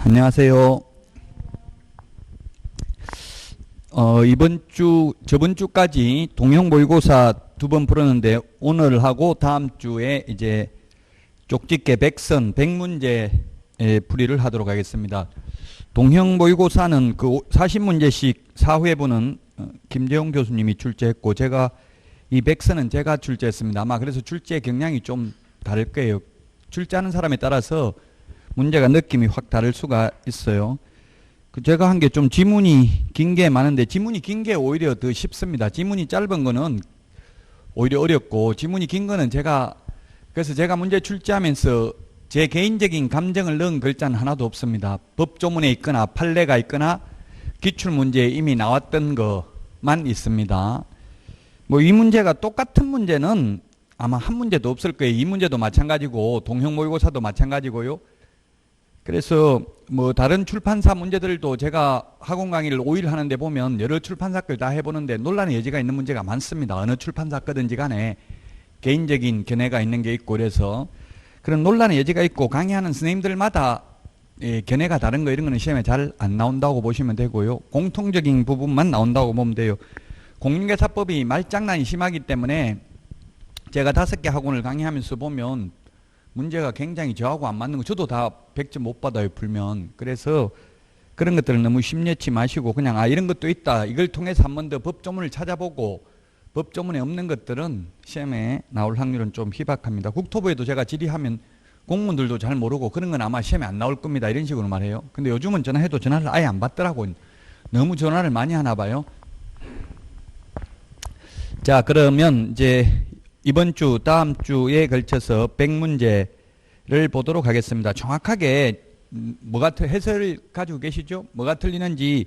안녕하세요. 저번 주까지 동형 모의고사 2번 풀었는데 오늘하고 다음 주에 이제 쪽집게 100문제 풀이를 하도록 하겠습니다. 동형 모의고사는 그 40문제씩 4회분은 김재용 교수님이 출제했고 제가 이 100선은 제가 출제했습니다. 아마 그래서 출제 경향이 좀 다를 거예요. 출제하는 사람에 따라서 문제가 느낌이 확 다를 수가 있어요. 제가 한 게 좀 지문이 긴 게 많은데 지문이 긴 게 오히려 더 쉽습니다. 지문이 짧은 거는 오히려 어렵고 지문이 긴 거는 그래서 제가 문제 출제하면서 제 개인적인 감정을 넣은 글자는 하나도 없습니다. 법조문에 있거나 판례가 있거나 기출문제에 이미 나왔던 것만 있습니다. 뭐 이 문제가 똑같은 문제는 아마 한 문제도 없을 거예요. 이 문제도 마찬가지고 동형 모의고사도 마찬가지고요. 그래서 뭐 다른 출판사 문제들도 제가 학원 강의를 5일 하는데 보면 여러 출판사 걸 다 해보는데 논란의 여지가 있는 문제가 많습니다. 어느 출판사 거든지 간에 개인적인 견해가 있는 게 있고 그래서 그런 논란의 여지가 있고 강의하는 선생님들마다 견해가 다른 거 이런 거는 시험에 잘 안 나온다고 보시면 되고요. 공통적인 부분만 나온다고 보면 돼요. 공인중개사법이 말장난이 심하기 때문에 제가 5개 학원을 강의하면서 보면 문제가 굉장히 저하고 안 맞는 거 저도 다 100점 못 받아요 풀면. 그래서 그런 것들을 너무 심려치 마시고 그냥 이런 것도 있다 이걸 통해서 한 번 더 법조문을 찾아보고 법조문에 없는 것들은 시험에 나올 확률은 좀 희박합니다. 국토부에도 제가 질의하면 공무원들도 잘 모르고 그런 건 아마 시험에 안 나올 겁니다 이런 식으로 말해요. 근데 요즘은 전화해도 전화를 아예 안 받더라고요. 너무 전화를 많이 하나 봐요. 자, 그러면 이제 이번 주 다음 주에 걸쳐서 100문제를 보도록 하겠습니다. 정확하게 뭐가 해설을 가지고 계시죠? 뭐가 틀리는지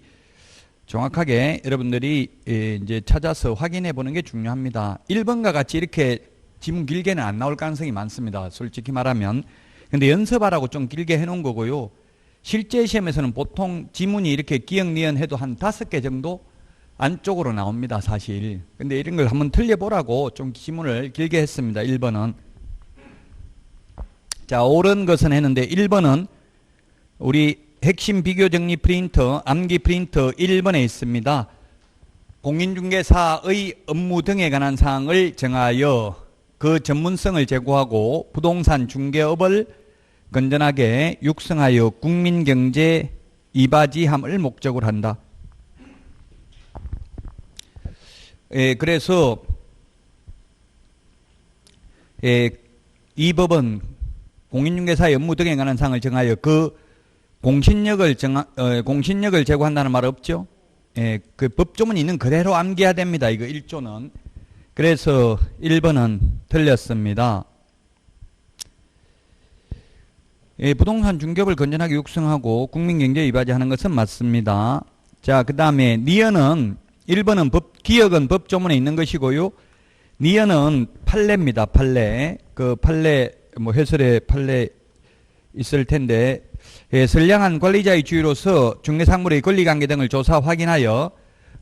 정확하게 여러분들이 이제 찾아서 확인해 보는 게 중요합니다. 1번과 같이 이렇게 지문 길게는 안 나올 가능성이 많습니다. 솔직히 말하면. 근데 연습하라고 좀 길게 해 놓은 거고요. 실제 시험에서는 보통 지문이 이렇게 기역 니은 해도 한 5개 정도 안쪽으로 나옵니다 사실. 근데 이런 걸 한번 틀려보라고 좀 지문을 길게 했습니다. 1번은 자 옳은 것은 했는데 1번은 우리 핵심 비교정리 프린터 암기 프린터 1번에 있습니다. 공인중개사의 업무 등에 관한 사항을 정하여 그 전문성을 제고하고 부동산 중개업을 건전하게 육성하여 국민경제 이바지함을 목적으로 한다. 그래서 이 법은 공인중개사의 업무 등에 관한 사항을 정하여 그 공신력을 제고한다는 말 없죠? 그 법조문이 있는 그대로 암기해야 됩니다. 이거 1조는. 그래서 1번은 틀렸습니다. 부동산 중개업을 건전하게 육성하고 국민경제에 이바지하는 것은 맞습니다. 자, 그 다음에 니은은 1번은 기역은 법조문에 있는 것이고요. 니은은 판례입니다. 판례. 그 판례, 해설에 판례 있을 텐데, 선량한 관리자의 주의로서 중개상물의 권리관계 등을 조사 확인하여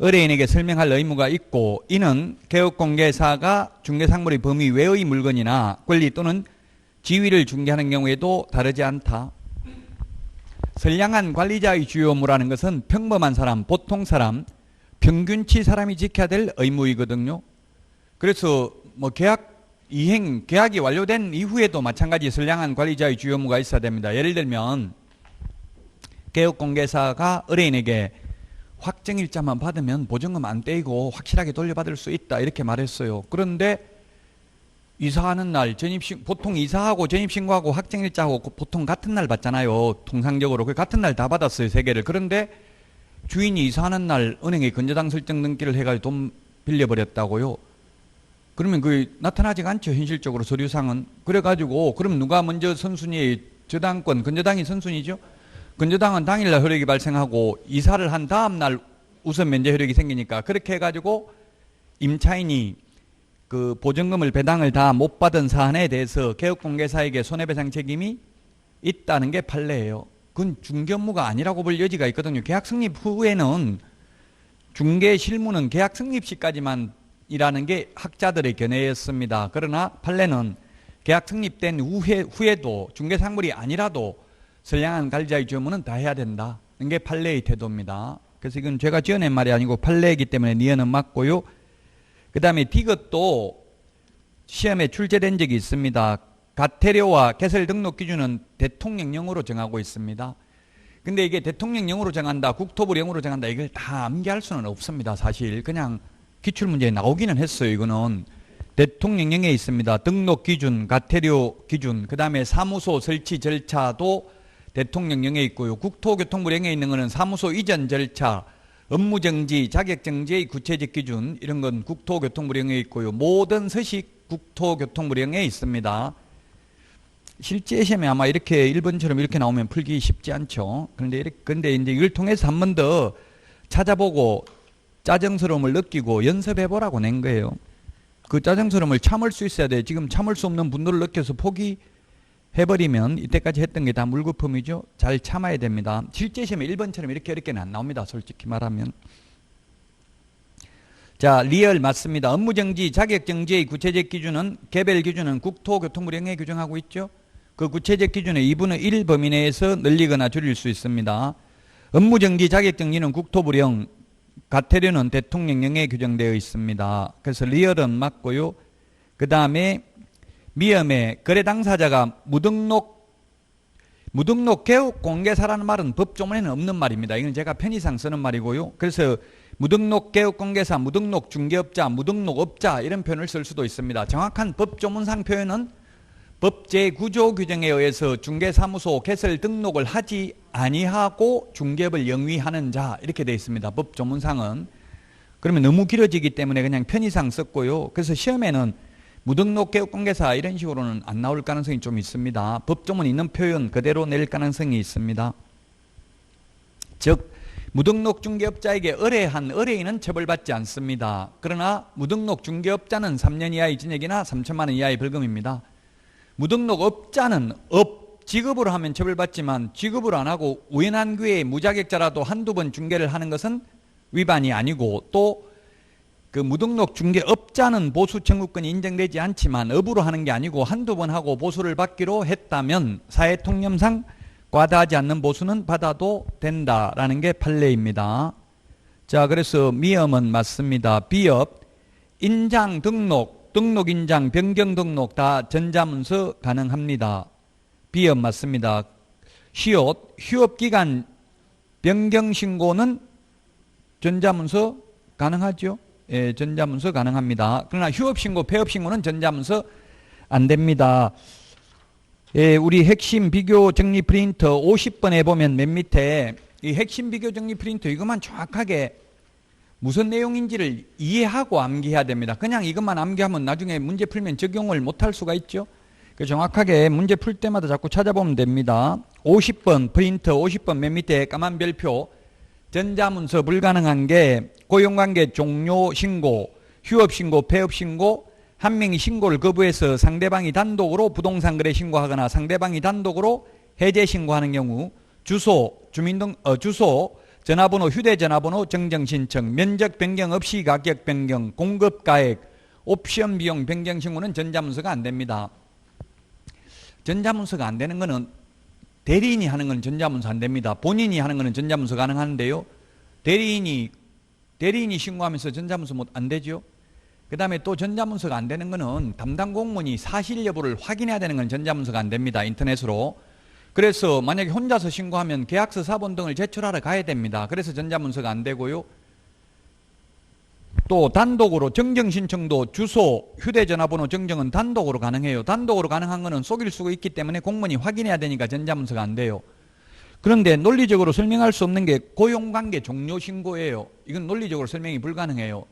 의뢰인에게 설명할 의무가 있고, 이는 개업공개사가 중개상물의 범위 외의 물건이나 권리 또는 지위를 중개하는 경우에도 다르지 않다. 선량한 관리자의 주요 업무라는 것은 평범한 사람, 보통 사람, 평균치 사람이 지켜야 될 의무이거든요. 그래서 계약이 완료된 이후에도 마찬가지 선량한 관리자의 주요 업무가 있어야 됩니다. 예를 들면 개업공개사가 의뢰인에게 확정일자만 받으면 보증금 안 떼이고 확실하게 돌려받을 수 있다 이렇게 말했어요. 그런데 이사하는 날 보통 이사하고 전입신고하고 확정일자하고 보통 같은 날 받잖아요. 통상적으로 그 같은 날 다 받았어요. 3개를. 그런데 주인이 이사하는 날 은행에 건저당 설정 등기를 해가지고 돈 빌려버렸다고요. 그러면 그게 나타나지가 않죠. 현실적으로 서류상은. 그래가지고 그럼 누가 먼저 선순위에 저당권, 건저당이 선순위죠. 건저당은 당일날 효력이 발생하고 이사를 한 다음 날 우선 면제 효력이 생기니까 그렇게 해가지고 임차인이 그 보증금을 배당을 다 못 받은 사안에 대해서 개업공개사에게 손해배상 책임이 있다는 게 판례예요. 그건 중개 업무가 아니라고 볼 여지가 있거든요. 계약 성립 후에는 중개 실무는 계약 성립 시까지만 이라는 게 학자들의 견해였습니다. 그러나 판례는 계약 성립된 후에도 중개상물이 아니라도 선량한 관리자의 주문은 다 해야 된다. 이게 판례의 태도입니다. 그래서 이건 제가 지어낸 말이 아니고 판례이기 때문에 니은은 맞고요. 그 다음에 디귿도 시험에 출제된 적이 있습니다. 가태료와 개설 등록 기준은 대통령령으로 정하고 있습니다. 근데 이게 대통령령으로 정한다, 국토부령으로 정한다, 이걸 다 암기할 수는 없습니다. 사실 그냥 기출문제에 나오기는 했어요. 이거는 대통령령에 있습니다. 등록 기준, 가태료 기준, 그 다음에 사무소 설치 절차도 대통령령에 있고요. 국토교통부령에 있는 거는 사무소 이전 절차, 업무정지, 자격정지의 구체적 기준, 이런 건 국토교통부령에 있고요. 모든 서식 국토교통부령에 있습니다. 실제 시험에 아마 이렇게 1번처럼 이렇게 나오면 풀기 쉽지 않죠. 근데 이제 이걸 통해서 한 번 더 찾아보고 짜증스러움을 느끼고 연습해보라고 낸 거예요. 그 짜증스러움을 참을 수 있어야 돼. 지금 참을 수 없는 분노를 느껴서 포기해버리면 이때까지 했던 게 다 물거품이죠. 잘 참아야 됩니다. 실제 시험에 1번처럼 이렇게 어렵게는 안 나옵니다. 솔직히 말하면. 자, 리얼 맞습니다. 업무정지, 자격정지의 구체적 기준은, 개별 기준은 국토교통부령에 규정하고 있죠. 그 구체적 기준의 2분의 1 범위 내에서 늘리거나 줄일 수 있습니다. 업무정지, 자격정지는 국토부령, 가태료는 대통령령에 규정되어 있습니다. 그래서 리얼은 맞고요. 그 다음에 미음에 거래 당사자가 무등록 개업 공개사라는 말은 법조문에는 없는 말입니다. 이건 제가 편의상 쓰는 말이고요. 그래서 무등록 개업 공개사, 무등록 중개업자, 무등록 업자 이런 표현을 쓸 수도 있습니다. 정확한 법조문상 표현은 법제 구조 규정에 의해서 중개사무소 개설 등록을 하지 아니하고 중개업을 영위하는 자 이렇게 되어 있습니다. 법조문상은. 그러면 너무 길어지기 때문에 그냥 편의상 썼고요. 그래서 시험에는 무등록 개업 공개사 이런 식으로는 안 나올 가능성이 좀 있습니다. 법조문 있는 표현 그대로 낼 가능성이 있습니다. 즉 무등록 중개업자에게 의뢰한 의뢰인은 처벌받지 않습니다. 그러나 무등록 중개업자는 3년 이하의 징역이나 3천만 원 이하의 벌금입니다. 무등록 업자는 직업으로 하면 처벌받지만 직업으로 안 하고 우연한 기회에 무자격자라도 한두 번 중개를 하는 것은 위반이 아니고 또 그 무등록 중개업자는 보수 청구권이 인정되지 않지만 업으로 하는 게 아니고 한두 번 하고 보수를 받기로 했다면 사회통념상 과다하지 않는 보수는 받아도 된다라는 게 판례입니다. 자, 그래서 미음은 맞습니다. 비업, 인장 등록, 등록 인장, 변경 등록 다 전자문서 가능합니다. 비업 맞습니다. 시옷, 휴업기간 변경 신고는 전자문서 가능하죠? 예, 전자문서 가능합니다. 그러나 휴업신고, 폐업신고는 전자문서 안 됩니다. 예, 우리 핵심 비교 정리 프린터 50번에 보면 맨 밑에 이 핵심 비교 정리 프린터 이것만 정확하게 무슨 내용인지를 이해하고 암기해야 됩니다. 그냥 이것만 암기하면 나중에 문제 풀면 적용을 못할 수가 있죠. 정확하게 문제 풀 때마다 자꾸 찾아보면 됩니다. 50번 프린터 50번 맨 밑에 까만 별표 전자문서 불가능한 게 고용관계 종료 신고, 휴업신고, 폐업신고, 한 명이 신고를 거부해서 상대방이 단독으로 부동산 거래 신고하거나 상대방이 단독으로 해제 신고하는 경우 주소, 주소, 전화번호, 휴대전화번호 정정 신청, 면적 변경 없이 가격 변경, 공급 가액, 옵션 비용 변경 신고는 전자문서가 안 됩니다. 전자문서가 안 되는 거는 대리인이 하는 건 전자문서 안 됩니다. 본인이 하는 거는 전자문서 가능한데요. 대리인이 신고하면서 전자문서 안 되죠. 그 다음에 또 전자문서가 안 되는 거는 담당 공무원이 사실 여부를 확인해야 되는 건 전자문서가 안 됩니다. 인터넷으로. 그래서 만약에 혼자서 신고하면 계약서 사본 등을 제출하러 가야 됩니다. 그래서 전자문서가 안 되고요. 또 단독으로 정정 신청도 주소, 휴대전화번호 정정은 단독으로 가능해요. 단독으로 가능한 거는 속일 수가 있기 때문에 공무원이 확인해야 되니까 전자문서가 안 돼요. 그런데 논리적으로 설명할 수 없는 게 고용관계 종료 신고예요. 이건 논리적으로 설명이 불가능해요.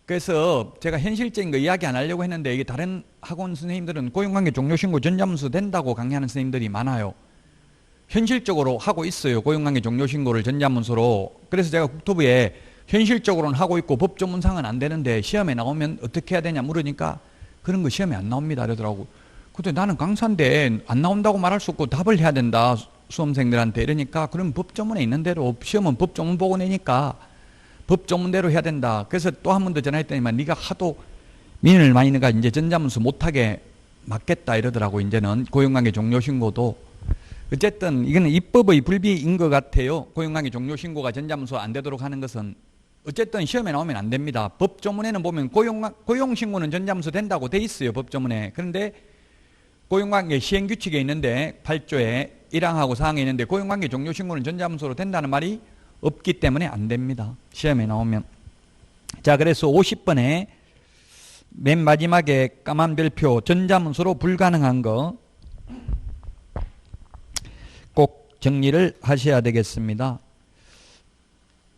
그래서 제가 현실적인 거 이야기 안 하려고 했는데 이게 다른 학원 선생님들은 고용관계 종료 신고 전자문서 된다고 강의하는 선생님들이 많아요. 현실적으로 하고 있어요. 고용관계 종료 신고를 전자문서로. 그래서 제가 국토부에 현실적으로는 하고 있고 법조문상은 안 되는데 시험에 나오면 어떻게 해야 되냐 물으니까 그런 거 시험에 안 나옵니다 이러더라고. 근데 나는 강사인데 안 나온다고 말할 수 없고 답을 해야 된다 수험생들한테 이러니까 그럼 법조문에 있는 대로 시험은 법조문 보고 내니까 법조문대로 해야 된다. 그래서 또 한 번 더 전화했더니만 네가 하도 민원을 많이 넣으니까 이제 전자문서 못하게 맞겠다 이러더라고. 이제는 고용관계 종료 신고도. 어쨌든 이거는 입법의 불비인 것 같아요. 고용관계 종료 신고가 전자문서 안 되도록 하는 것은 어쨌든 시험에 나오면 안 됩니다. 법조문에는 보면 고용신고는 전자문서 된다고 돼 있어요. 법조문에. 그런데 고용관계 시행규칙에 있는데 8조에 1항하고 4항에 있는데 고용관계 종료 신고는 전자문서로 된다는 말이 없기 때문에 안 됩니다. 시험에 나오면. 자, 그래서 50번에 맨 마지막에 까만 별표 전자문서로 불가능한 거 꼭 정리를 하셔야 되겠습니다.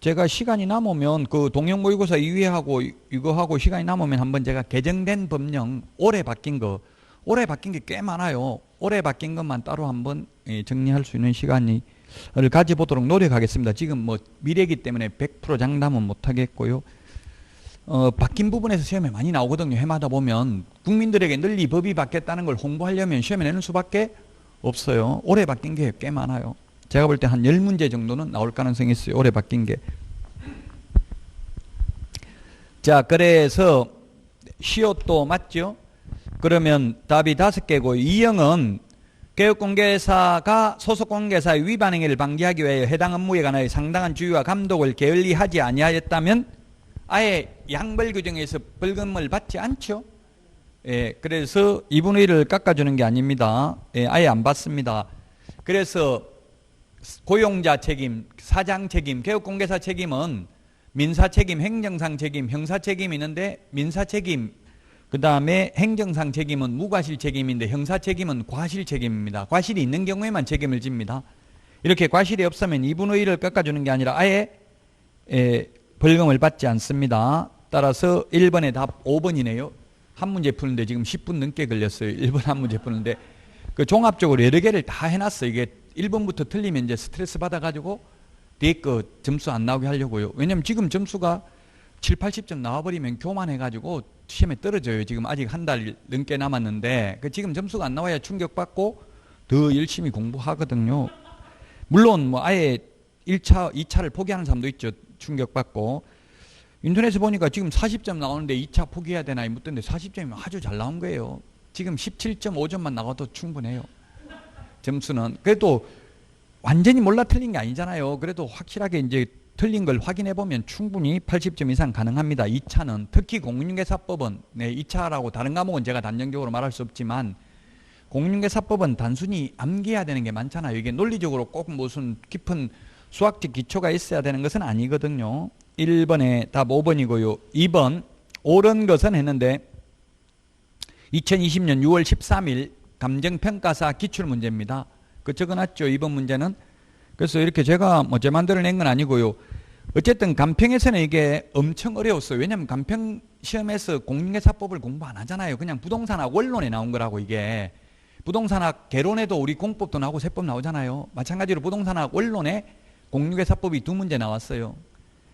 제가 시간이 남으면 그 동형모의고사 2회하고 이거 하고 시간이 남으면 한번 제가 개정된 법령 올해 바뀐 거 올해 바뀐 게 꽤 많아요. 올해 바뀐 것만 따로 한번 정리할 수 있는 시간을 가져보도록 노력하겠습니다. 지금 뭐 미래이기 때문에 100% 장담은 못하겠고요. 바뀐 부분에서 시험에 많이 나오거든요. 해마다 보면 국민들에게 널리 법이 바뀌었다는 걸 홍보하려면 시험에 내는 수밖에 없어요. 올해 바뀐 게 꽤 많아요. 제가 볼 때 한 10문제 정도는 나올 가능성이 있어요. 올해 바뀐 게. 자, 그래서 시옷도 맞죠? 그러면 답이 5개고 이형은 교육공개사가 소속공개사의 위반 행위를 방지하기 위하여 해당 업무에 관하여 상당한 주의와 감독을 게을리하지 아니하였다면 아예 양벌 규정에서 벌금을 받지 않죠. 예, 그래서 2분의 1을 깎아주는 게 아닙니다. 예, 아예 안 받습니다. 그래서 고용자 책임, 사장 책임, 교육공개사 책임은 민사 책임, 행정상 책임, 형사 책임이 있는데 민사 책임, 그 다음에 행정상 책임은 무과실 책임인데 형사 책임은 과실 책임입니다. 과실이 있는 경우에만 책임을 집니다. 이렇게 과실이 없으면 2분의 1을 깎아주는 게 아니라 아예 벌금을 받지 않습니다. 따라서 1번의 답 5번이네요. 한 문제 푸는데 지금 10분 넘게 걸렸어요. 1번 한 문제 푸는데 그 종합적으로 여러 개를 다 해놨어요. 이게 1번부터 틀리면 이제 스트레스 받아가지고 뒤에 거 점수 안 나오게 하려고요. 왜냐면 지금 점수가 7, 80점 나와버리면 교만해가지고 시험에 떨어져요. 지금 아직 한 달 넘게 남았는데 지금 점수가 안 나와야 충격받고 더 열심히 공부하거든요. 물론 뭐 아예 1차, 2차를 포기하는 사람도 있죠. 충격받고. 인터넷에 보니까 지금 40점 나오는데 2차 포기해야 되나 묻던데 40점이면 아주 잘 나온 거예요. 지금 17.5점만 나와도 충분해요. 점수는. 그래도 완전히 몰라 틀린 게 아니잖아요. 그래도 확실하게 이제 틀린 걸 확인해 보면 충분히 80점 이상 가능합니다. 2차는 특히 공인중개사법은 2차라고 다른 과목은 제가 단정적으로 말할 수 없지만 공인중개사법은 단순히 암기해야 되는 게 많잖아요. 이게 논리적으로 꼭 무슨 깊은 수학적 기초가 있어야 되는 것은 아니거든요. 1번에 답 5번이고요. 2번 옳은 것은 했는데 2020년 6월 13일 감정평가사 기출문제입니다. 그 적어놨죠. 2번 문제는. 그래서 이렇게 제가 뭐 제 마음대로 낸 건 아니고요. 어쨌든 간평에서는 이게 엄청 어려웠어요. 왜냐하면 간평 시험에서 공인중개사법을 공부 안 하잖아요. 그냥 부동산학 원론에 나온 거라고 이게. 부동산학 개론에도 우리 공법도 나오고 세법 나오잖아요. 마찬가지로 부동산학 원론에 공인중개사법이 2문제 나왔어요.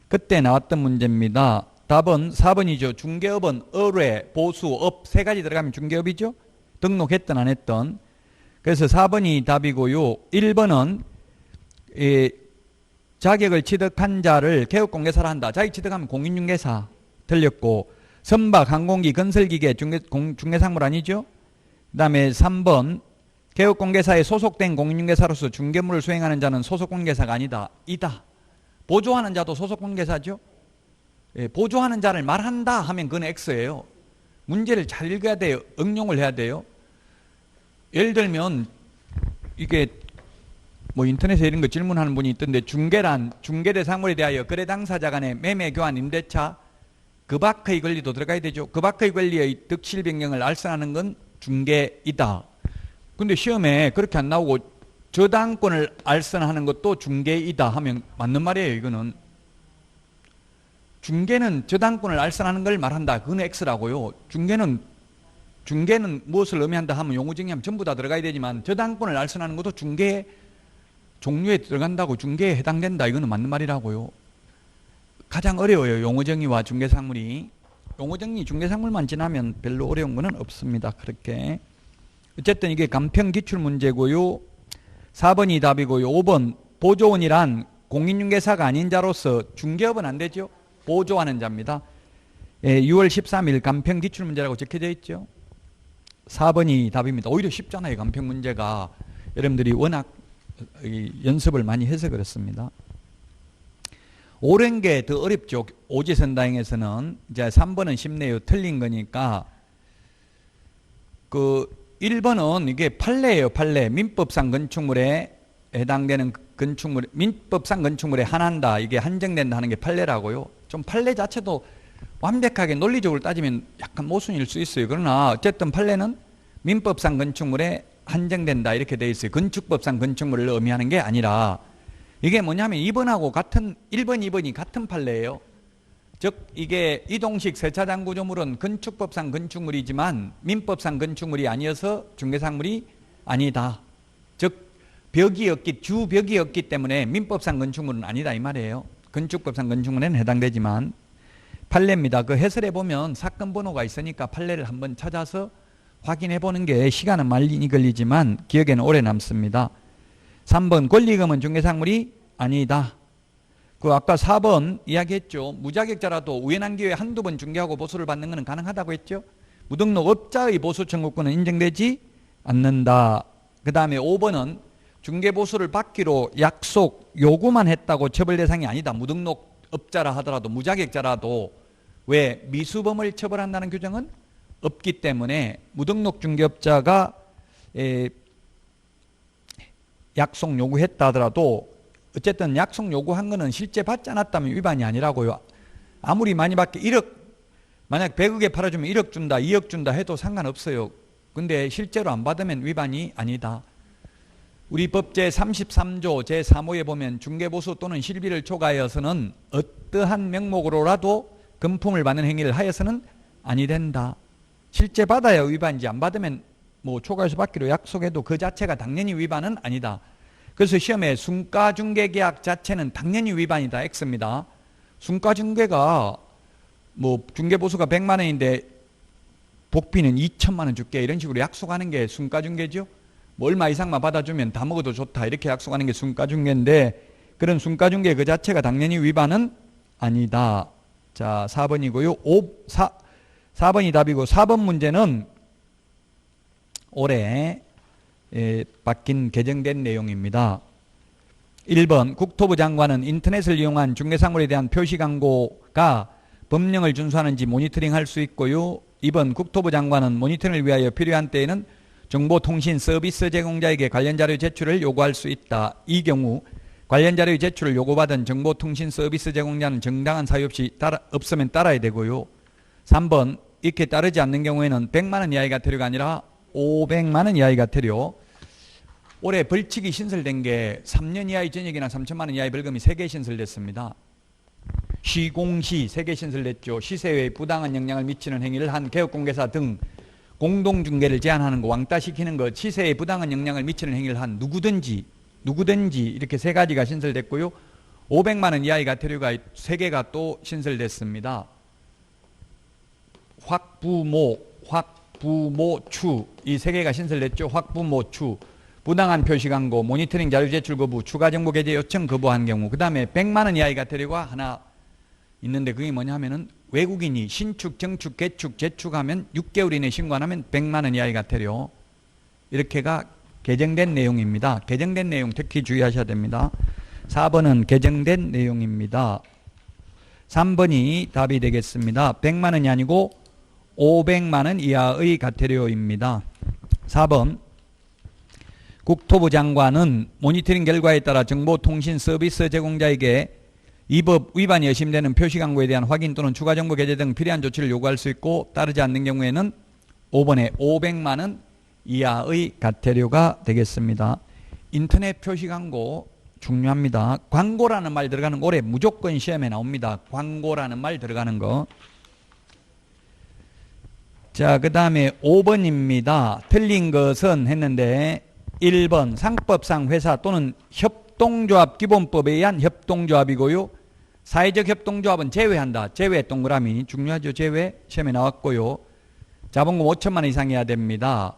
그때 나왔던 문제입니다. 답은 4번이죠. 중개업은 의뢰, 보수, 업 3가지 들어가면 중개업이죠. 등록했든 안 했든. 그래서 4번이 답이고요. 1번은 자격을 취득한 자를 개업공개사를 한다. 자격 취득하면 공인중개사 틀렸고 선박, 항공기, 건설기계 중개상물 아니죠. 그 다음에 3번 개업공개사에 소속된 공인중개사로서 중개물을 수행하는 자는 소속공개사가 아니다. 이다. 보조하는 자도 소속공개사죠. 예, 보조하는 자를 말한다 하면 그건 X예요. 문제를 잘 읽어야 돼요. 응용을 해야 돼요. 예를 들면 이게 뭐 인터넷에 이런 거 질문하는 분이 있던데 중개란 중개대상물에 대하여 거래 당사자 간의 매매, 교환, 임대차 그 밖의 권리도 들어가야 되죠. 그 밖의 권리의 득실 변경을 알선하는 건 중개이다. 근데 시험에 그렇게 안 나오고 저당권을 알선하는 것도 중개이다 하면 맞는 말이에요. 이거는 중개는 저당권을 알선하는 걸 말한다. 그건 X라고요. 중개는 무엇을 의미한다 하면 용어 정의하면 전부 다 들어가야 되지만 저당권을 알선하는 것도 중개의 종류에 들어간다고 중개에 해당된다. 이거는 맞는 말이라고요. 가장 어려워요. 용어 정의와 중개상물이. 용어 정의 중개상물만 지나면 별로 어려운 거는 없습니다. 그렇게. 어쨌든 이게 간평 기출 문제고요. 4번이 답이고요. 5번 보조원이란 공인중개사가 아닌 자로서 중개업은 안 되죠. 보조하는 자입니다. 6월 13일 간평 기출 문제라고 적혀져 있죠. 4번이 답입니다. 오히려 쉽잖아요. 간평 문제가. 여러분들이 워낙 연습을 많이 해서 그렇습니다. 옳은 게 더 어렵죠. 오지선다행에서는. 이제 3번은 쉽네요. 틀린 거니까. 그 1번은 이게 판례예요. 판례. 민법상 건축물에 해당되는 건축물, 민법상 건축물에 한한다. 이게 한정된다 하는 게 판례라고요. 좀 판례 자체도 완벽하게 논리적으로 따지면 약간 모순일 수 있어요. 그러나 어쨌든 판례는 민법상 건축물에 한정된다 이렇게 되어 있어요. 건축법상 건축물을 의미하는 게 아니라 이게 뭐냐면 2번하고 같은 1번, 2번이 같은 판례예요. 즉 이게 이동식 세차장 구조물은 건축법상 건축물이지만 민법상 건축물이 아니어서 중개사물이 아니다. 즉 벽이 없기, 주벽이 없기 때문에 민법상 건축물은 아니다 이 말이에요. 건축법상 건축물에는 해당되지만 판례입니다. 그 해설해 보면 사건 번호가 있으니까 판례를 한번 찾아서 확인해 보는 게 시간은 많이 걸리지만 기억에는 오래 남습니다. 3번 권리금은 중개사물이 아니다. 그 아까 4번 이야기했죠. 무자격자라도 우연한 기회에 한두 번 중개하고 보수를 받는 것은 가능하다고 했죠. 무등록 업자의 보수 청구권은 인정되지 않는다. 그 다음에 5번은 중개보수를 받기로 약속 요구만 했다고 처벌 대상이 아니다. 무등록 업자라 하더라도 무자격자라도 왜 미수범을 처벌한다는 규정은 없기 때문에 무등록 중개업자가 약속 요구했다 하더라도 어쨌든 약속 요구한 거는 실제 받지 않았다면 위반이 아니라고요. 아무리 많이 받게 1억 만약 100억에 팔아주면 1억 준다 2억 준다 해도 상관없어요. 근데 실제로 안 받으면 위반이 아니다. 우리 법 제33조 제3호에 보면 중개보수 또는 실비를 초과하여서는 어떠한 명목으로라도 금품을 받는 행위를 하여서는 아니 된다. 실제 받아야 위반이지 안 받으면 뭐 초과해서 받기로 약속해도 그 자체가 당연히 위반은 아니다. 그래서 시험에 순가중개계약 자체는 당연히 위반이다 X입니다. 순가중개가 뭐 중개보수가 100만 원인데 복비는 2천만 원 줄게 이런 식으로 약속하는 게 순가중개죠. 뭐 얼마 이상만 받아주면 다 먹어도 좋다 이렇게 약속하는 게 순가중개인데 그런 순가중개 그 자체가 당연히 위반은 아니다. 자 4번이고요. 4번이 답이고 4번 문제는 올해 바뀐 개정된 내용입니다. 1번 국토부 장관은 인터넷을 이용한 중개사물에 대한 표시 광고가 법령을 준수하는지 모니터링할 수 있고요. 2번 국토부 장관은 모니터링을 위하여 필요한 때에는 정보통신 서비스 제공자에게 관련 자료 제출을 요구할 수 있다. 이 경우 관련 자료의 제출을 요구받은 정보통신 서비스 제공자는 정당한 사유 없이 없으면 따라야 되고요. 3번 이렇게 따르지 않는 경우에는 100만 원 이하의 과태료가 아니라 500만 원 이하의 과태료. 올해 벌칙이 신설된 게 3년 이하의 징역이나 3천만 원 이하의 벌금이 3개 신설됐습니다. 시공시 3개 신설됐죠. 시세에 부당한 영향을 미치는 행위를 한 개업공개사 등 공동중개를 제한하는 거, 왕따시키는 거, 시세에 부당한 영향을 미치는 행위를 한 누구든지 이렇게 3가지가 신설됐고요. 500만 원 이하의 과태료가 3개가 또 신설됐습니다. 확부모, 추 이 3개가 신설됐죠. 확부모, 추 부당한 표시 광고, 모니터링 자료 제출 거부, 추가 정보 게재 요청 거부한 경우 그 다음에 100만 원 이하의 과태료가 하나 있는데 그게 뭐냐면은 외국인이 신축, 정축, 개축, 재축하면 6개월 이내 신고 안 하면 100만 원 이하의 과태료. 이렇게가 개정된 내용입니다. 개정된 내용 특히 주의하셔야 됩니다. 4번은 개정된 내용입니다. 3번이 답이 되겠습니다. 100만 원이 아니고 500만 원 이하의 과태료입니다. 4번 국토부 장관은 모니터링 결과에 따라 정보통신 서비스 제공자에게 이 법 위반이 의심되는 표시 광고에 대한 확인 또는 추가 정보 게재 등 필요한 조치를 요구할 수 있고 따르지 않는 경우에는 5번에 500만 원 이하의 과태료가 되겠습니다. 인터넷 표시 광고 중요합니다. 광고라는 말 들어가는 거 올해 무조건 시험에 나옵니다. 광고라는 말 들어가는 거. 자, 그 다음에 5번입니다. 틀린 것은 했는데 1번 상법상 회사 또는 협동조합 기본법에 의한 협동조합이고요. 사회적 협동조합은 제외한다. 제외 동그라미 중요하죠. 제외 시험에 나왔고요. 자본금 5천만 원 이상이어야 됩니다.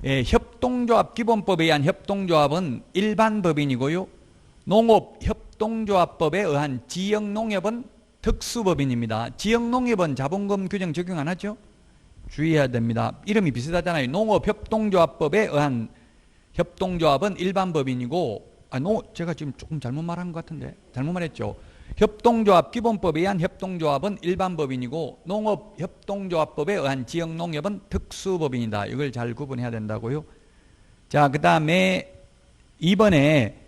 협동조합 기본법에 의한 협동조합은 일반 법인이고요. 농업협동조합법에 의한 지역농협은 특수법인입니다. 지역농협은 자본금 규정 적용 안 하죠? 주의해야 됩니다. 이름이 비슷하잖아요. 농업협동조합법에 의한 협동조합은 일반 법인이고, 제가 지금 조금 잘못 말한 것 같은데, 잘못 말했죠. 협동조합 기본법에 의한 협동조합은 일반 법인이고, 농업협동조합법에 의한 지역농협은 특수법인이다. 이걸 잘 구분해야 된다고요. 자, 그 다음에 이번에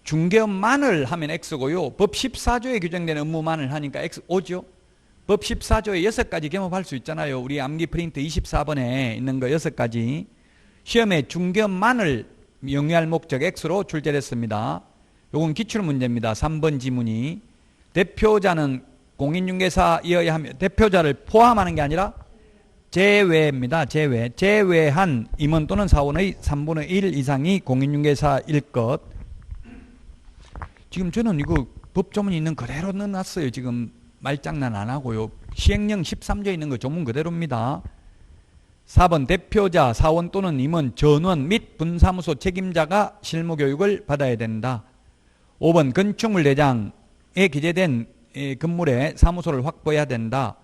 중개업만을 하면 X고요. 법 14조에 규정되는 업무만을 하니까 X, O죠. 법 14조에 6가지 겸업할 수 있잖아요. 우리 암기 프린트 24번에 있는 거 6가지. 시험에 중개업만을 영위할 목적 X로 출제됐습니다. 요건 기출문제입니다. 3번 지문이. 대표자는 공인중개사이어야 하며, 대표자를 포함하는 게 아니라 제외입니다. 제외한 임원 또는 사원의 3분의 1 이상이 공인중개사일 것. 지금 저는 이거 법조문이 있는 그대로 넣어놨어요. 지금 말장난 안 하고요. 시행령 13조에 있는 거 조문 그대로입니다. 4번 대표자, 사원 또는 임원, 전원 및 분사무소 책임자가 실무교육을 받아야 된다. 5번 건축물 대장에 기재된 건물에 사무소를 확보해야 된다.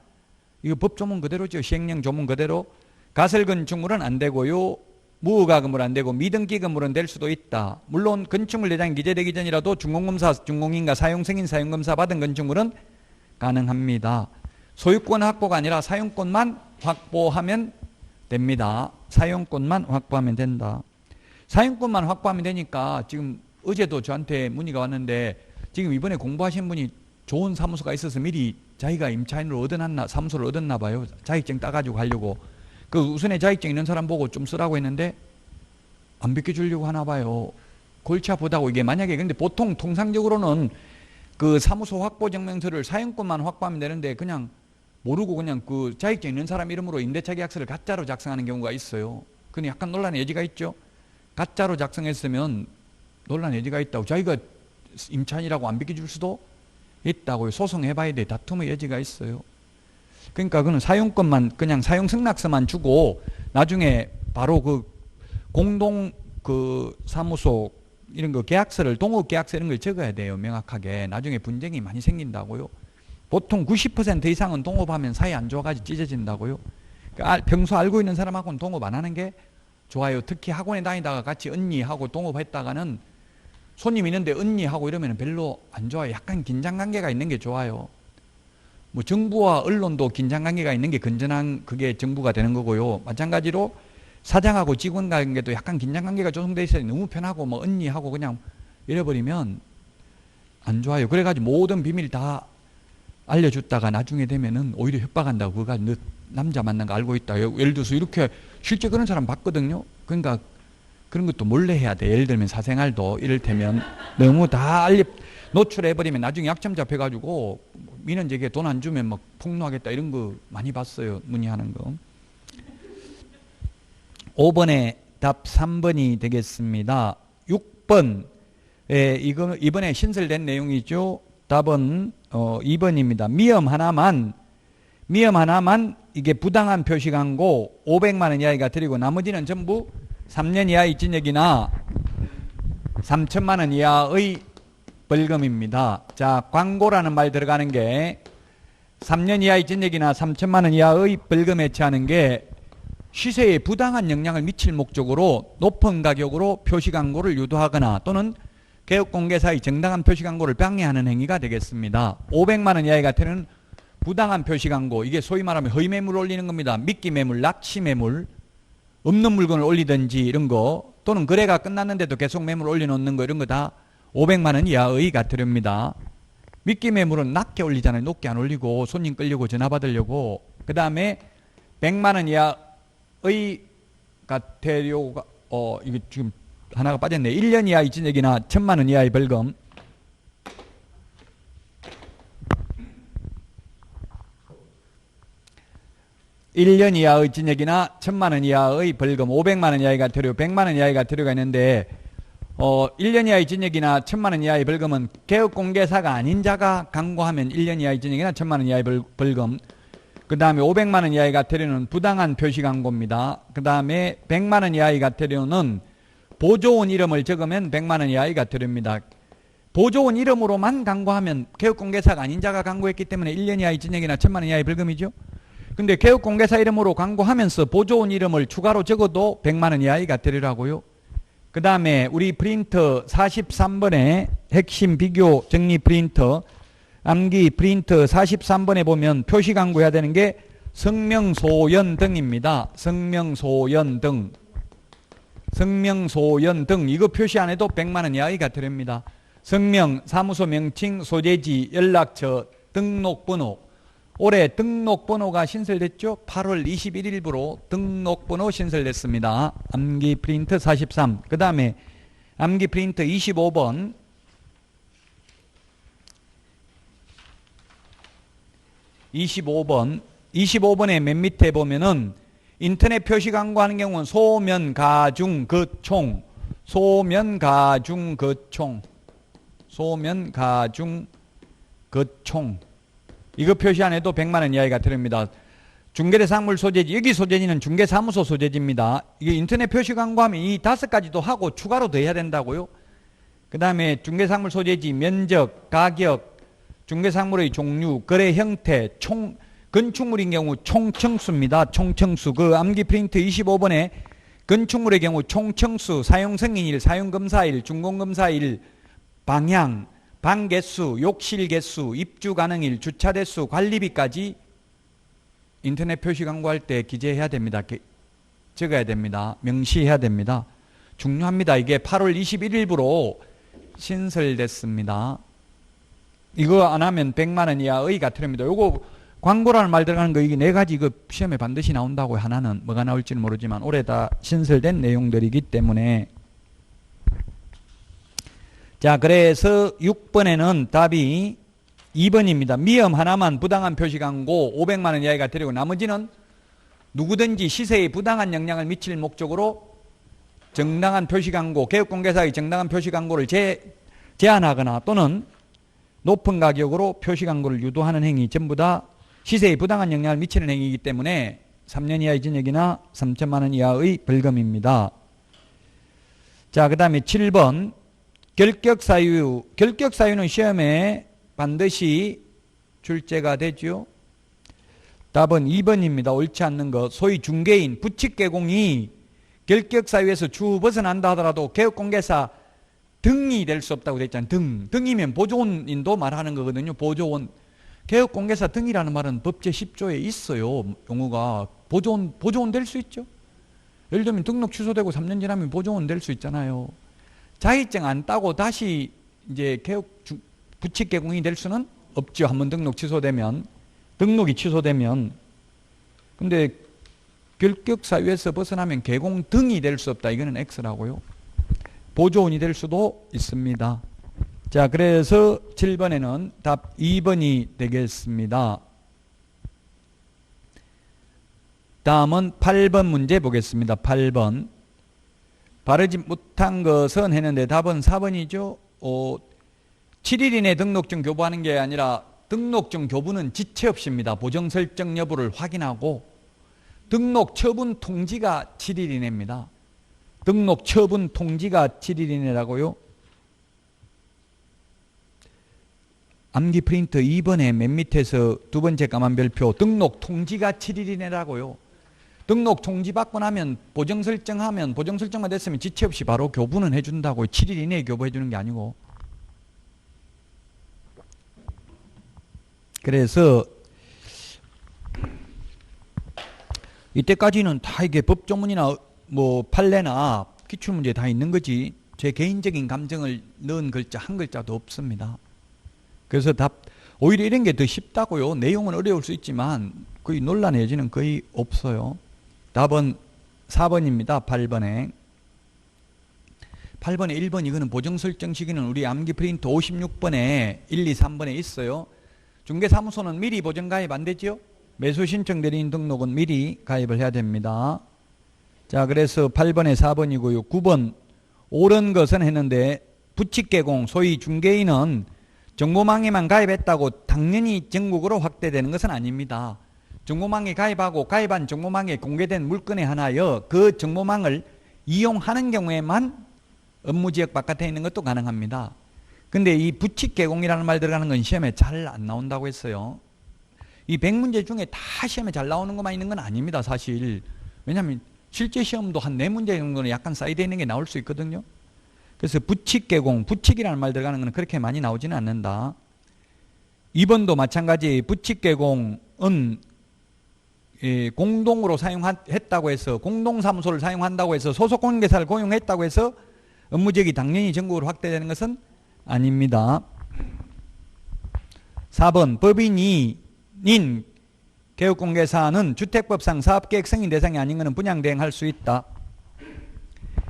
이거 법조문 그대로죠. 시행령 조문 그대로. 가설 건축물은 안 되고요. 무허가 건물 안 되고 미등기 건물은 될 수도 있다. 물론 건축물 대장이 기재되기 전이라도 준공검사, 준공인가 사용승인 사용검사 받은 건축물은 가능합니다. 소유권 확보가 아니라 사용권만 확보하면 됩니다. 사용권만 확보하면 된다. 사용권만 확보하면 되니까 지금 어제도 저한테 문의가 왔는데 지금 이번에 공부하신 분이 좋은 사무소가 있어서 미리 자기가 임차인으로 얻어놨나, 사무소를 얻었나 봐요. 자격증 따가지고 하려고. 그 우선에 자격증 있는 사람 보고 좀 쓰라고 했는데 안 비켜주려고 하나 봐요. 골치 아프다고. 이게 만약에 근데 보통 통상적으로는 그 사무소 확보 증명서를 사용권만 확보하면 되는데 그냥 모르고 그냥 그 자격증 있는 사람 이름으로 임대차 계약서를 가짜로 작성하는 경우가 있어요. 근데 약간 논란의 여지가 있죠. 가짜로 작성했으면 논란의 여지가 있다고. 자기가 임차인이라고 안 비켜줄 수도 있다고요. 소송해봐야 돼. 다툼의 여지가 있어요. 그러니까 그는 사용권만 그냥 사용 승낙서만 주고 나중에 바로 그 공동 그 사무소 이런 거 계약서를 동업 계약서 이런 걸 적어야 돼요. 명확하게. 나중에 분쟁이 많이 생긴다고요. 보통 90% 이상은 동업하면 사이 안 좋아가지고 찢어진다고요. 그러니까 평소 알고 있는 사람하고는 동업 안 하는 게 좋아요. 특히 학원에 다니다가 같이 언니하고 동업했다가는 손님 있는데 언니하고 이러면 별로 안 좋아요. 약간 긴장관계가 있는 게 좋아요. 뭐 정부와 언론도 긴장관계가 있는 게 건전한 그게 정부가 되는 거고요. 마찬가지로 사장하고 직원 관계도 약간 긴장관계가 조성돼 있어야 너무 편하고 뭐 언니하고 그냥 이래버리면 안 좋아요. 그래가지고 모든 비밀 다 알려줬다가 나중에 되면은 오히려 협박한다고. 그가 너 남자 만난 거 알고 있다. 예를 들어서 이렇게 실제 그런 사람 봤거든요. 그러니까 그런 것도 몰래 해야 돼. 예를 들면 사생활도 이를테면 너무 다 노출해버리면 나중에 약점 잡혀가지고 민원제기에 돈 안 주면 막 폭로하겠다 이런 거 많이 봤어요. 문의하는 거. 5번에 답 3번이 되겠습니다. 6번 이번에 신설된 내용이죠. 답은 2번입니다. 미엄 하나만 이게 부당한 표시 광고 500만 원 이하가 드리고 나머지는 전부 3년 이하의 징역이나 3천만 원 이하의 벌금입니다. 자, 광고라는 말 들어가는 게 3년 이하의 징역이나 3천만 원 이하의 벌금에 해치하는 게 시세에 부당한 영향을 미칠 목적으로 높은 가격으로 표시 광고를 유도하거나 또는 개업공개사의 정당한 표시 광고를 방해하는 행위가 되겠습니다. 500만 원 이하의 같은 부당한 표시 광고, 이게 소위 말하면 허위 매물을 올리는 겁니다. 미끼 매물, 낚시 매물, 없는 물건을 올리든지 이런 거, 또는 거래가 끝났는데도 계속 매물 올려놓는 거 이런 거 다 500만 원 이하의 가태료입니다. 미끼 매물은 낮게 올리잖아요. 높게 안 올리고 손님 끌려고 전화 받으려고. 그 다음에 100만 원 이하의 가태료가 이게 지금 하나가 빠졌네. 1년 이하의 징역이나 1000만 원 이하의 벌금. (1년) 이하의 징역이나 1000만 원 이하의 벌금, 500만 원 이하의 가태료, 100만 원 이하의 가태료가 있는데 1년 이하의 징역이나 1000만 원 이하의 벌금은 개업공개사가 아닌 자가 광고하면 1년 이하의 징역이나 1000만 원 이하의 벌금. 그 다음에 500만 원 이하의 가태료는 부당한 표시 광고입니다. 그 다음에 100만 원 이하의 가태료는 보조원 이름을 적으면 100만 원 이하의 가태료입니다. 보조원 이름으로만 광고하면 개업공개사가 아닌 자가 광고했기 때문에 1년 이하의 징역이나 1000만 원 이하의 벌금이죠. 근데 개업공개사 이름으로 광고하면서 보조원 이름을 추가로 적어도 100만 원 이하의 가태료라고요. 그 다음에 우리 프린터 43번에 핵심 비교 정리 프린터 암기 프린터 43번에 보면 표시 광고해야 되는 게 성명소연 등입니다. 성명소연 등. 성명소연 등. 이거 표시 안 해도 100만원 이하가 들어옵니다. 성명, 사무소 명칭, 소재지, 연락처, 등록번호. 올해 등록번호가 신설됐죠? 8월 21일부로 등록번호 신설됐습니다. 암기 프린터 43. 그 다음에 암기 프린터 25번. 25번의 맨 밑에 보면은 인터넷 표시 광고하는 경우는 소면, 가중, 거총. 소면, 가중, 거총. 소면, 가중, 거총. 이거 표시 안 해도 100만원 이하가 들어옵니다. 중개대상물 소재지, 여기 소재지는 중개사무소 소재지입니다. 이게 인터넷 표시 광고하면 이 5가지도 하고 추가로 더 해야 된다고요. 그 다음에 중개상물 소재지, 면적, 가격, 중개상물의 종류, 거래 형태, 건축물인 경우 총청수입니다. 총청수. 그 암기 프린트 25번에 건축물의 경우 총청수, 사용승인일, 사용검사일, 준공검사일, 방향, 방 개수, 욕실 개수, 입주 가능일, 주차 대수, 관리비까지 인터넷 표시 광고할 때 기재해야 됩니다. 적어야 됩니다. 명시해야 됩니다. 중요합니다. 이게 8월 21일부로 신설됐습니다. 이거 안 하면 100만원 이하의 가태료입니다. 요거 광고라는 말 들어가는 거 이게 4가지 이거 시험에 반드시 나온다고요. 하나는 뭐가 나올지는 모르지만 올해 다 신설된 내용들이기 때문에. 자, 그래서 6번에는 답이 2번입니다. 미엄 하나만 부당한 표시 광고 500만원 이하가 되리고 나머지는 누구든지 시세에 부당한 영향을 미칠 목적으로 정당한 표시 광고, 개업공개사의 정당한 표시 광고를 제한하거나 또는 높은 가격으로 표시 광고를 유도하는 행위 전부 다 시세에 부당한 영향을 미치는 행위이기 때문에 3년 이하의 징역이나 3천만원 이하의 벌금입니다. 자, 그 다음에 7번 결격사유. 결격사유는 시험에 반드시 출제가 되죠. 답은 2번입니다. 옳지 않는 것. 소위 중개인, 부칙개공이 결격사유에서 주 벗어난다 하더라도 개업공개사 등이 될 수 없다고 됐잖아요. 등이면 보조원인도 말하는 거거든요. 보조원. 개업공개사 등이라는 말은 법제 10조에 있어요. 용어가. 보조원 될 수 있죠. 예를 들면 등록 취소되고 3년 지나면 보조원 될 수 있잖아요. 자격증 안 따고 다시 이제 부칙개공이 될 수는 없죠. 한번 등록이 취소되면. 근데 결격사유에서 벗어나면 개공 등이 될 수 없다. 이거는 X라고요. 보조원이 될 수도 있습니다. 자, 그래서 7번에는 답 2번이 되겠습니다. 다음은 8번 문제 보겠습니다. 8번. 바르지 못한 것은 했는데 답은 4번이죠. 7일 이내 등록증 교부하는 게 아니라 등록증 교부는 지체 없이입니다. 보정 설정 여부를 확인하고 등록 처분 통지가 7일 이내입니다. 등록 처분 통지가 7일 이내라고요. 암기 프린터 2번에 맨 밑에서 두 번째 까만 별표 등록 통지가 7일 이내라고요. 등록 통지 받고 나면 보정 설정하면 보정 설정만 됐으면 지체 없이 바로 교부는 해준다고요. 7일 이내에 교부해 주는 게 아니고. 그래서 이때까지는 다 이게 법조문이나 뭐 판례나 기출문제 다 있는 거지 제 개인적인 감정을 넣은 글자 한 글자도 없습니다. 그래서 오히려 이런 게 더 쉽다고요. 내용은 어려울 수 있지만 거의 논란의 여지는 거의 없어요. 답은 4번입니다. 8번에 1번 이거는 보정 설정 시기는 우리 암기 프린트 56번에 1, 2, 3번에 있어요. 중개사무소는 미리 보정 가입 안 되죠? 매수 신청 대리인 등록은 미리 가입을 해야 됩니다. 자, 그래서 8번에 4번이고요. 9번 옳은 것은 했는데 부칙개공 소위 중개인은 정보망에만 가입했다고 당연히 전국으로 확대되는 것은 아닙니다. 정보망에 가입하고 가입한 정보망에 공개된 물건에 한하여 그 정보망을 이용하는 경우에만 업무지역 바깥에 있는 것도 가능합니다. 근데 이 부칙개공이라는 말 들어가는 건 시험에 잘 안 나온다고 했어요. 이 100문제 중에 다 시험에 잘 나오는 것만 있는 건 아닙니다. 사실. 왜냐하면 실제 시험도 한 4문제 정도는 약간 사이드 있는 게 나올 수 있거든요. 그래서 부칙 개공, 부칙이라는 말 들어가는 건 그렇게 많이 나오지는 않는다. 2번도 마찬가지 부칙 개공은 공동으로 사용했다고 해서, 공동사무소를 사용한다고 해서 소속 공인중개사를 고용했다고 해서 업무지역이 당연히 전국으로 확대되는 것은 아닙니다. 4번 법인인 개업공개사는 주택법상 사업계획 승인 대상이 아닌 것은 분양대행할 수 있다.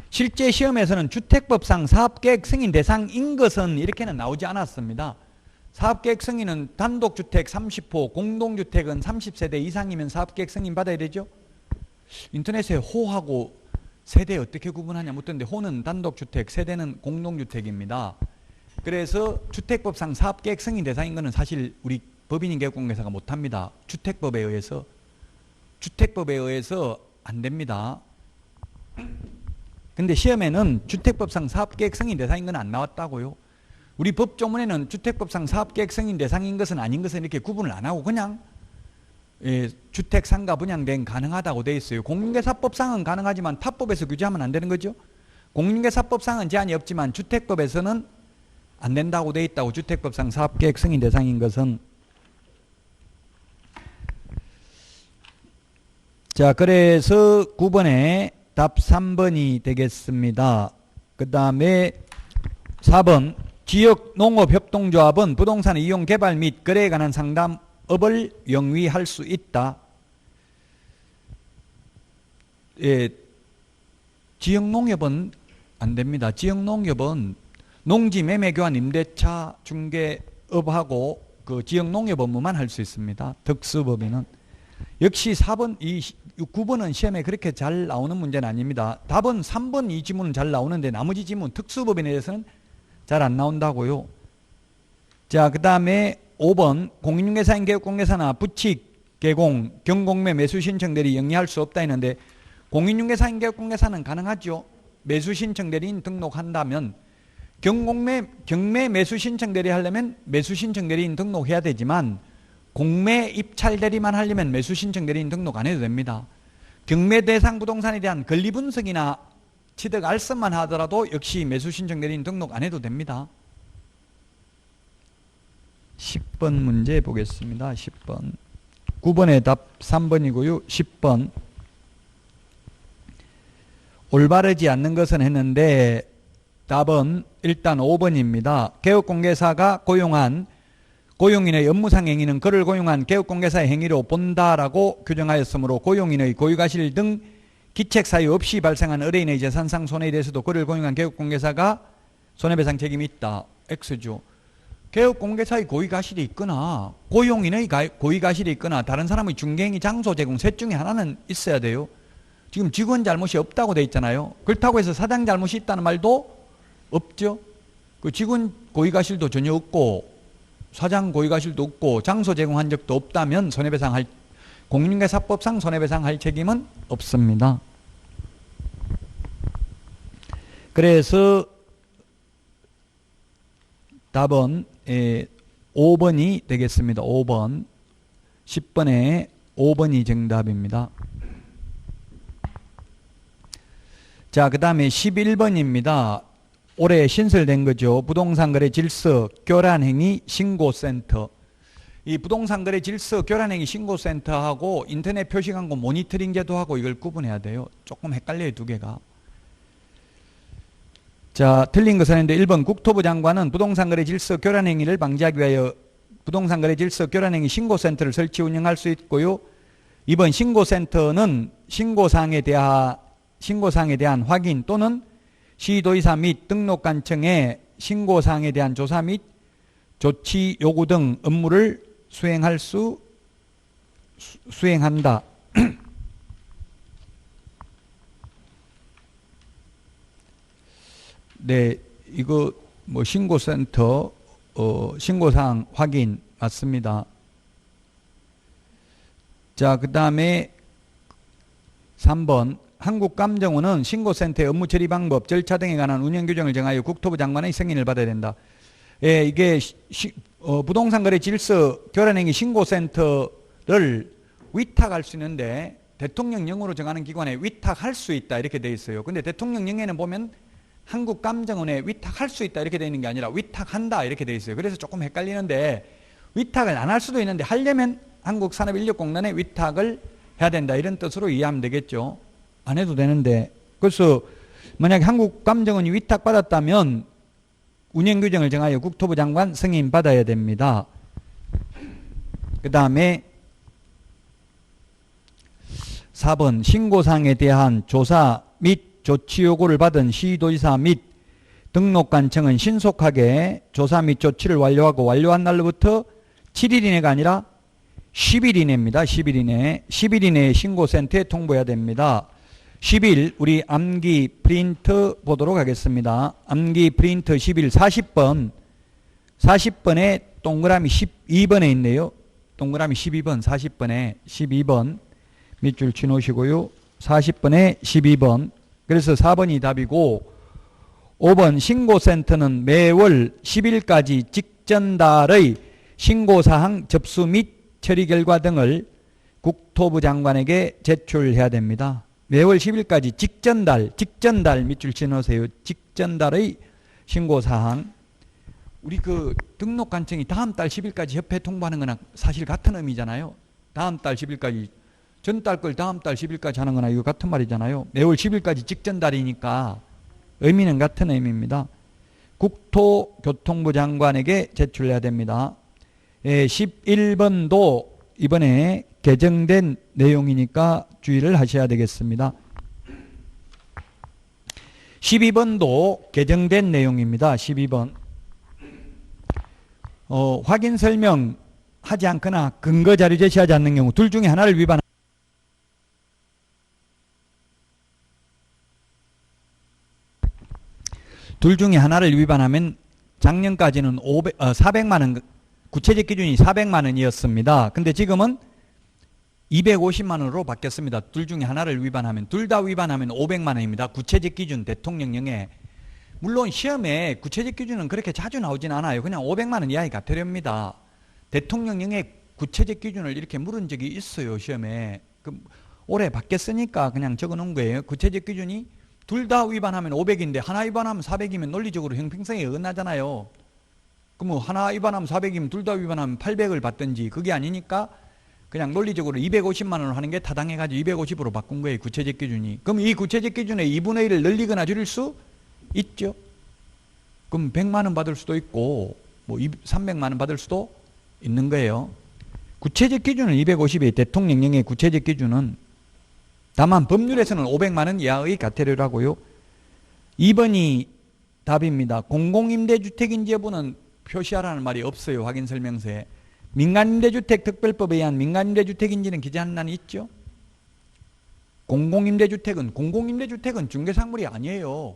실제 시험에서는 주택법상 사업계획 승인 대상인 것은 이렇게는 나오지 않았습니다. 사업계획 승인은 단독주택 30호, 공동주택은 30세대 이상이면 사업계획 승인 받아야 되죠. 인터넷에 호하고 세대 어떻게 구분하냐 묻던데, 호는 단독주택, 세대는 공동주택입니다. 그래서 주택법상 사업계획 승인 대상인 것은 사실 우리 법인인 개업공개사가 못합니다. 주택법에 의해서 안 됩니다. 근데 시험에는 주택법상 사업계획 승인 대상인 건 안 나왔다고요. 우리 법조문에는 주택법상 사업계획 승인 대상인 것은 아닌 것은 이렇게 구분을 안 하고 그냥 주택 상가 분양대행 가능하다고 되어 있어요. 공인중개사법상은 가능하지만 타법에서 규제하면 안 되는 거죠. 공인중개사법상은 제한이 없지만 주택법에서는 안 된다고 되어 있다고. 주택법상 사업계획 승인 대상인 것은. 자, 그래서 9번에 답 3번이 되겠습니다. 그 다음에 4번 지역농업협동조합은 부동산 이용 개발 및 거래에 관한 상담업을 영위할 수 있다. 예, 지역농협은 안 됩니다. 지역농협은 농지 매매 교환 임대차 중개업하고 그 지역농협 업무만 할 수 있습니다. 특수법인은. 역시 4번, 9번은 시험에 그렇게 잘 나오는 문제는 아닙니다. 답은 3번 이 지문은 잘 나오는데 나머지 지문 특수법인에 대해서는 잘 안 나온다고요. 자, 그 다음에 5번 공인중개사인 개업공개사나 부칙, 개공, 경공매 매수 신청 대리 영위할 수 없다 했는데, 공인중개사인 개업공개사는 가능하죠. 매수 신청 대리인 등록한다면. 경매 매수 신청 대리 하려면 매수 신청 대리인 등록해야 되지만, 공매 입찰 대리만 하려면 매수 신청 대리인 등록 안 해도 됩니다. 경매 대상 부동산에 대한 권리 분석이나 취득 알선만 하더라도 역시 매수 신청 대리인 등록 안 해도 됩니다. 10번 문제 보겠습니다. 10번. 9번의 답 3번이고요. 10번. 올바르지 않는 것은 했는데 답은 일단 5번입니다. 개업공개사가 고용한 고용인의 업무상 행위는 그를 고용한 개업공개사의 행위로 본다라고 규정하였으므로 고용인의 고유과실 등 기책 사유 없이 발생한 의뢰인의 재산상 손해에 대해서도 그를 고용한 개업공개사가 손해배상 책임이 있다. X죠. 개업공개사의 고유과실이 있거나 고용인의 고유과실이 있거나 다른 사람의 중개행위 장소 제공 셋 중에 하나는 있어야 돼요. 지금 직원 잘못이 없다고 돼 있잖아요. 그렇다고 해서 사장 잘못이 있다는 말도 없죠. 그 직원 고유과실도 전혀 없고 사장 고유과실도 없고 장소 제공한 적도 없다면 손해배상할, 공인중개사법상 손해배상할 책임은 없습니다. 그래서 답은 5번이 되겠습니다. 5번. 10번에 5번이 정답입니다. 자, 그 다음에 11번입니다. 올해 신설된 거죠. 부동산 거래 질서 교란행위 신고센터. 이 부동산 거래 질서 교란행위 신고센터하고 인터넷 표시광고 모니터링 제도하고 이걸 구분해야 돼요. 조금 헷갈려요, 두 개가. 자, 틀린 것은 했는데 1번 국토부 장관은 부동산 거래 질서 교란행위를 방지하기 위하여 부동산 거래 질서 교란행위 신고센터를 설치 운영할 수 있고요. 2번 신고센터는 신고사항에 대한 확인 또는 시도의사 및 등록관청의 신고사항에 대한 조사 및 조치 요구 등 업무를 수행한다. 네, 이거 뭐 신고센터 신고사항 확인 맞습니다. 자, 그 다음에 3번 한국감정원은 신고센터의 업무 처리 방법, 절차 등에 관한 운영 규정을 정하여 국토부 장관의 승인을 받아야 된다. 예, 이게 부동산 거래 질서 교란행위 신고센터를 위탁할 수 있는데 대통령령으로 정하는 기관에 위탁할 수 있다 이렇게 돼 있어요. 근데 대통령령에는 보면 한국감정원에 위탁할 수 있다 이렇게 돼 있는 게 아니라 위탁한다 이렇게 돼 있어요. 그래서 조금 헷갈리는데 위탁을 안 할 수도 있는데 하려면 한국산업인력공단에 위탁을 해야 된다 이런 뜻으로 이해하면 되겠죠. 안 해도 되는데 그래서 만약에 한국감정원이 위탁받았다면 운영규정을 정하여 국토부 장관 승인 받아야 됩니다. 그 다음에 4번 신고사항에 대한 조사 및 조치 요구를 받은 시도지사 및 등록관청은 신속하게 조사 및 조치를 완료하고 완료한 날로부터 7일 이내가 아니라 10일 이내입니다. 10일 이내. 10일 이내에 신고센터에 통보해야 됩니다. 10일 우리 암기 프린트 보도록 하겠습니다. 암기 프린트 10일 40번 40번에 동그라미 12번에 있네요. 동그라미 12번 40번에 12번 밑줄 치놓으시고요. 40번에 12번 그래서 4번이 답이고 5번 신고센터는 매월 10일까지 직전달의 신고사항 접수 및 처리 결과 등을 국토부 장관에게 제출해야 됩니다. 매월 10일까지 직전달 밑줄 치놓으세요. 직전달의 신고사항. 우리 그 등록관청이 다음 달 10일까지 협회 통보하는 거나 사실 같은 의미잖아요. 다음 달 10일까지 전달 걸 다음 달 10일까지 하는 거나 이거 같은 말이잖아요. 매월 10일까지 직전달이니까 의미는 같은 의미입니다. 국토교통부 장관에게 제출해야 됩니다. 11번도 이번에 개정된 내용이니까 주의를 하셔야 되겠습니다. 12번도 개정된 내용입니다. 12번. 확인 설명 하지 않거나 근거 자료 제시하지 않는 경우 둘 중에 하나를 위반한 위반하면 작년까지는 400만 원 구체적 기준이 400만 원이었습니다. 근데 지금은 250만 원으로 바뀌었습니다. 둘 중에 하나를 위반하면 둘 다 위반하면 500만 원입니다. 구체적 기준 대통령령에 물론 시험에 구체적 기준은 그렇게 자주 나오진 않아요. 그냥 500만 원 이하의 과태료입니다. 대통령령에 구체적 기준을 이렇게 물은 적이 있어요. 시험에. 올해 바뀌었으니까 그냥 적어놓은 거예요. 구체적 기준이 둘 다 위반하면 500인데 하나 위반하면 400이면 논리적으로 형평성에 어긋나잖아요. 그럼 하나 위반하면 400이면 둘 다 위반하면 800을 받든지 그게 아니니까 그냥 논리적으로 250만 원을 하는 게 타당해가지고 250으로 바꾼 거예요. 구체적 기준이. 그럼 이 구체적 기준의 2분의 1을 늘리거나 줄일 수 있죠. 그럼 100만 원 받을 수도 있고 뭐 300만 원 받을 수도 있는 거예요. 구체적 기준은 250이에요. 대통령령의 구체적 기준은. 다만 법률에서는 500만 원 이하의 과태료라고요. 2번이 답입니다. 공공임대주택인지 여부는 표시하라는 말이 없어요. 확인설명서에. 민간임대주택 특별법에 의한 민간임대주택인지는 기재하는 난이 있죠. 공공임대주택은 중개상물이 아니에요.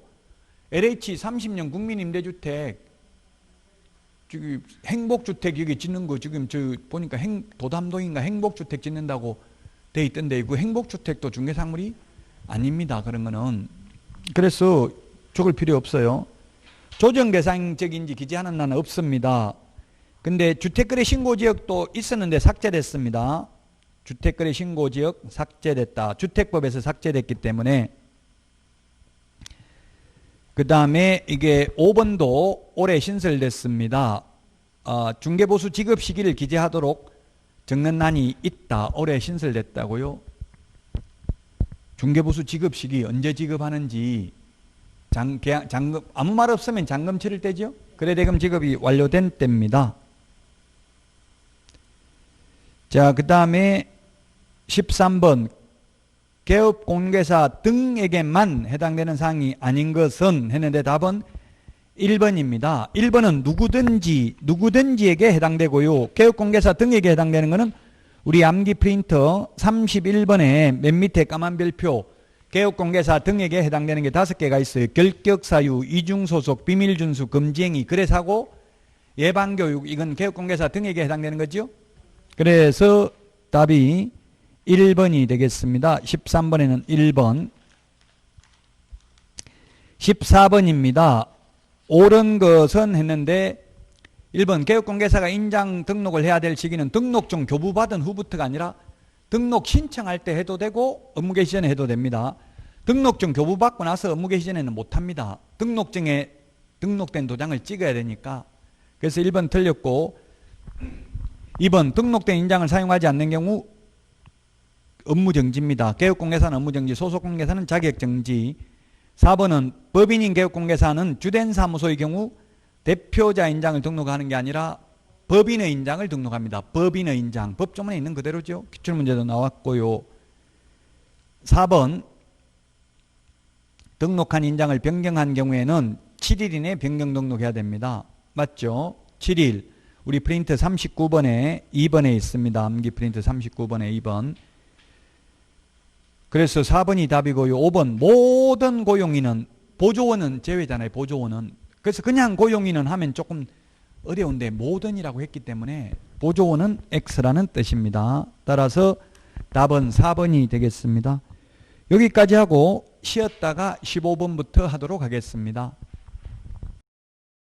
LH 30년 국민임대주택 지금 행복주택 여기 짓는 거 지금 저 보니까 도담동인가 행복주택 짓는다고 돼 있던데 그 행복주택도 중개상물이 아닙니다. 그런 거는. 그래서 적을 필요 없어요. 조정대상적인지 기재하는 난은 없습니다. 근데 주택거래 신고지역도 있었는데 삭제됐습니다. 주택거래 신고지역 삭제됐다. 주택법에서 삭제됐기 때문에. 그 다음에 이게 5번도 올해 신설됐습니다. 중개보수 지급 시기를 기재하도록 적는 난이 있다. 올해 신설됐다고요. 중개보수 지급 시기 언제 지급하는지 잔금 아무 말 없으면 잔금 치를 때죠. 거래대금 지급이 완료된 때입니다. 자, 그 다음에 13번 개업공개사 등에게만 해당되는 사항이 아닌 것은 했는데 답은 1번입니다. 1번은 누구든지에게 해당되고요. 개업공개사 등에게 해당되는 것은 우리 암기 프린터 31번에 맨 밑에 까만 별표 개업공개사 등에게 해당되는 게 5개가 있어요. 결격사유, 이중소속, 비밀준수, 금지행위, 거래사고, 예방교육 이건 개업공개사 등에게 해당되는 거죠. 그래서 답이 1번이 되겠습니다. 13번에는 1번. 14번입니다. 옳은 것은 했는데 1번 개업공개사가 인장 등록을 해야 될 시기는 등록증 교부받은 후부터가 아니라 등록 신청할 때 해도 되고 업무 개시 전에 해도 됩니다. 등록증 교부받고 나서 업무 개시 전에는 못합니다. 등록증에 등록된 도장을 찍어야 되니까. 그래서 1번 틀렸고 2번 등록된 인장을 사용하지 않는 경우 업무정지입니다. 개업공개사는 업무정지, 소속공개사는 자격정지. 4번은 법인인 개업공개사는 주된 사무소의 경우 대표자 인장을 등록하는 게 아니라 법인의 인장을 등록합니다. 법인의 인장. 법조문에 있는 그대로죠. 기출문제도 나왔고요. 4번 등록한 인장을 변경한 경우에는 7일 이내에 변경 등록해야 됩니다. 맞죠? 7일. 우리 프린트 39번에 2번에 있습니다. 암기 프린트 39번에 2번. 그래서 4번이 답이고요. 5번 모든 고용인은, 보조원은 제외잖아요. 보조원은. 그래서 그냥 고용인은 하면 조금 어려운데 모든이라고 했기 때문에 보조원은 X라는 뜻입니다. 따라서 답은 4번이 되겠습니다. 여기까지 하고 쉬었다가 15번부터 하도록 하겠습니다.